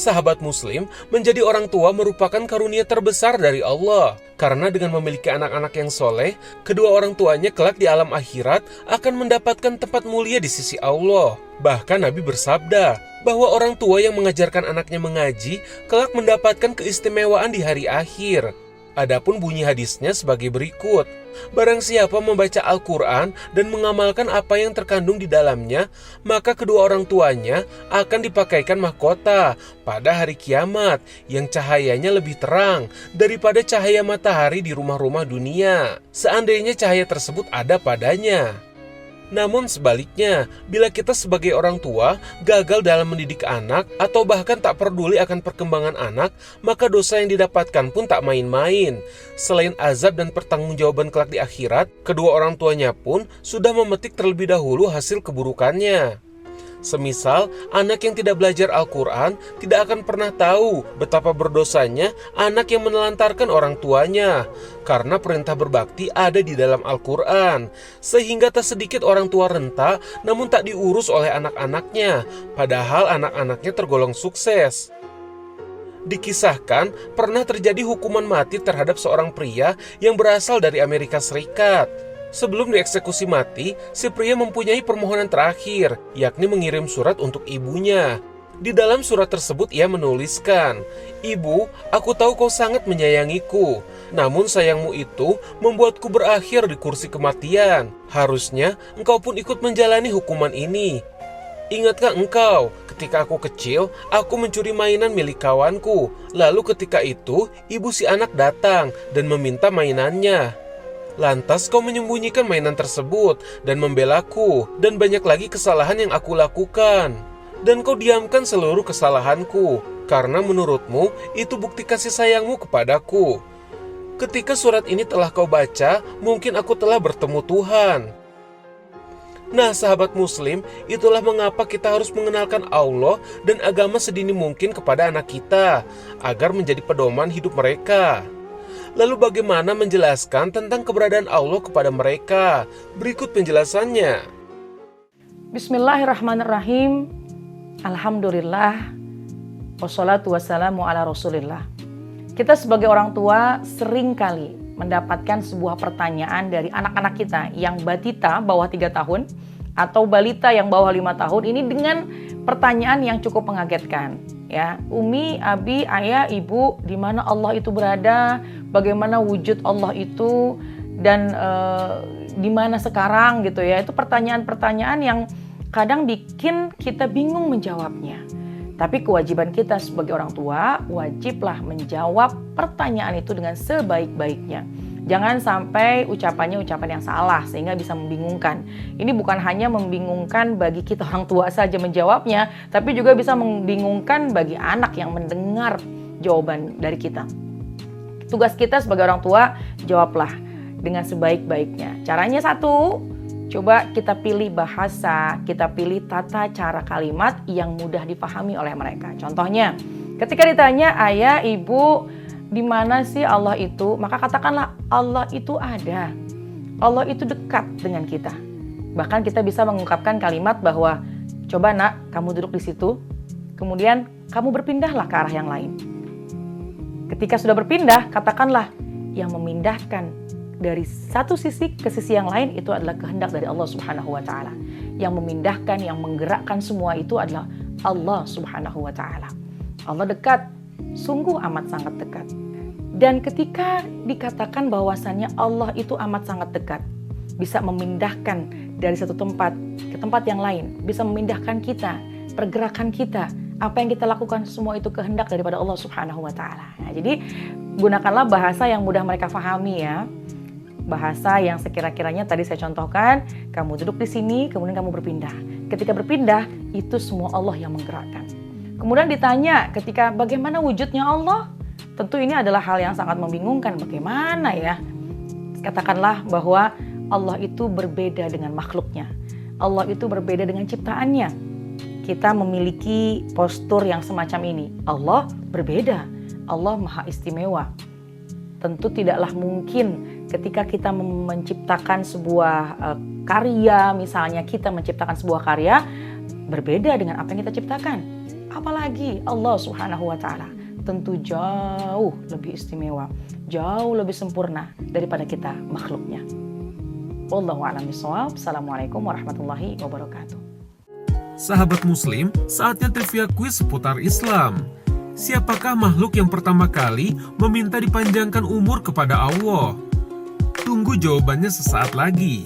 Sahabat muslim, menjadi orang tua merupakan karunia terbesar dari Allah. Karena dengan memiliki anak-anak yang soleh, kedua orang tuanya kelak di alam akhirat akan mendapatkan tempat mulia di sisi Allah. Bahkan Nabi bersabda bahwa orang tua yang mengajarkan anaknya mengaji kelak mendapatkan keistimewaan di hari akhir. Adapun bunyi hadisnya sebagai berikut. Barang siapa membaca Al-Quran dan mengamalkan apa yang terkandung di dalamnya, maka kedua orang tuanya akan dipakaikan mahkota pada hari kiamat yang cahayanya lebih terang daripada cahaya matahari di rumah-rumah dunia, seandainya cahaya tersebut ada padanya. Namun sebaliknya, bila kita sebagai orang tua gagal dalam mendidik anak atau bahkan tak peduli akan perkembangan anak, maka dosa yang didapatkan pun tak main-main. Selain azab dan pertanggungjawaban kelak di akhirat, kedua orang tuanya pun sudah memetik terlebih dahulu hasil keburukannya. Semisal, anak yang tidak belajar Al-Quran tidak akan pernah tahu betapa berdosanya anak yang menelantarkan orang tuanya. Karena perintah berbakti ada di dalam Al-Quran. Sehingga tak sedikit orang tua renta namun tak diurus oleh anak-anaknya. Padahal anak-anaknya tergolong sukses. Dikisahkan pernah terjadi hukuman mati terhadap seorang pria yang berasal dari Amerika Serikat. Sebelum dieksekusi mati, si pria mempunyai permohonan terakhir, yakni mengirim surat untuk ibunya. Di dalam surat tersebut ia menuliskan, "Ibu, aku tahu kau sangat menyayangiku, namun sayangmu itu membuatku berakhir di kursi kematian. Harusnya engkau pun ikut menjalani hukuman ini. Ingatkah engkau, ketika aku kecil, aku mencuri mainan milik kawanku. Lalu ketika itu, ibu si anak datang dan meminta mainannya. Lantas kau menyembunyikan mainan tersebut dan membelaku, dan banyak lagi kesalahan yang aku lakukan. Dan kau diamkan seluruh kesalahanku, karena menurutmu itu bukti kasih sayangmu kepadaku. Ketika surat ini telah kau baca, mungkin aku telah bertemu Tuhan." Nah, sahabat muslim, itulah mengapa kita harus mengenalkan Allah dan agama sedini mungkin kepada anak kita, agar menjadi pedoman hidup mereka. Lalu bagaimana menjelaskan tentang keberadaan Allah kepada mereka? Berikut penjelasannya. Bismillahirrahmanirrahim. Alhamdulillah. Wassalatu wassalamu ala rasulillah. Kita sebagai orang tua sering kali mendapatkan sebuah pertanyaan dari anak-anak kita yang batita bawah 3 tahun atau balita yang bawah 5 tahun ini dengan pertanyaan yang cukup mengagetkan. Ya, Umi, Abi, Ayah, Ibu, di mana Allah itu berada, bagaimana wujud Allah itu, dan di mana sekarang gitu ya. Itu pertanyaan-pertanyaan yang kadang bikin kita bingung menjawabnya. Tapi kewajiban kita sebagai orang tua, wajiblah menjawab pertanyaan itu dengan sebaik-baiknya. Jangan sampai ucapannya ucapan yang salah sehingga bisa membingungkan. Ini bukan hanya membingungkan bagi kita orang tua saja menjawabnya, tapi juga bisa membingungkan bagi anak yang mendengar jawaban dari kita. Tugas kita sebagai orang tua, jawablah dengan sebaik-baiknya. Caranya satu, coba kita pilih bahasa, kita pilih tata cara kalimat yang mudah dipahami oleh mereka. Contohnya, ketika ditanya, "Ayah, Ibu, di mana sih Allah itu?" Maka katakanlah, Allah itu ada. Allah itu dekat dengan kita. Bahkan kita bisa mengungkapkan kalimat bahwa, "Coba nak, kamu duduk di situ, kemudian kamu berpindahlah ke arah yang lain." Ketika sudah berpindah, katakanlah, yang memindahkan dari satu sisi ke sisi yang lain itu adalah kehendak dari Allah Subhanahu wa Ta'ala. Yang memindahkan, yang menggerakkan semua itu adalah Allah Subhanahu wa Ta'ala. Allah dekat, sungguh amat sangat dekat. Dan ketika dikatakan bahwasannya Allah itu amat sangat dekat, bisa memindahkan dari satu tempat ke tempat yang lain, bisa memindahkan kita, pergerakan kita, apa yang kita lakukan semua itu kehendak daripada Allah Subhanahu wa Ta'ala. Nah, jadi gunakanlah bahasa yang mudah mereka fahami ya. Bahasa yang sekira-kiranya tadi saya contohkan, kamu duduk di sini, kemudian kamu berpindah. Ketika berpindah, itu semua Allah yang menggerakkan. Kemudian ditanya ketika bagaimana wujudnya Allah? Tentu ini adalah hal yang sangat membingungkan. Bagaimana ya? Katakanlah bahwa Allah itu berbeda dengan makhluknya. Allah itu berbeda dengan ciptaannya. Kita memiliki postur yang semacam ini. Allah berbeda. Allah maha istimewa. Tentu tidaklah mungkin ketika kita menciptakan sebuah karya, misalnya kita menciptakan sebuah karya berbeda dengan apa yang kita ciptakan. Apalagi Allah Subhanahu wa taala tentu jauh lebih istimewa, jauh lebih sempurna daripada kita makhluknya. Wallahu a'lam bishawab. Assalamualaikum warahmatullahi wabarakatuh. Sahabat Muslim, saatnya trivia kuis seputar Islam. Siapakah makhluk yang pertama kali meminta dipanjangkan umur kepada Allah? Tunggu jawabannya sesaat lagi.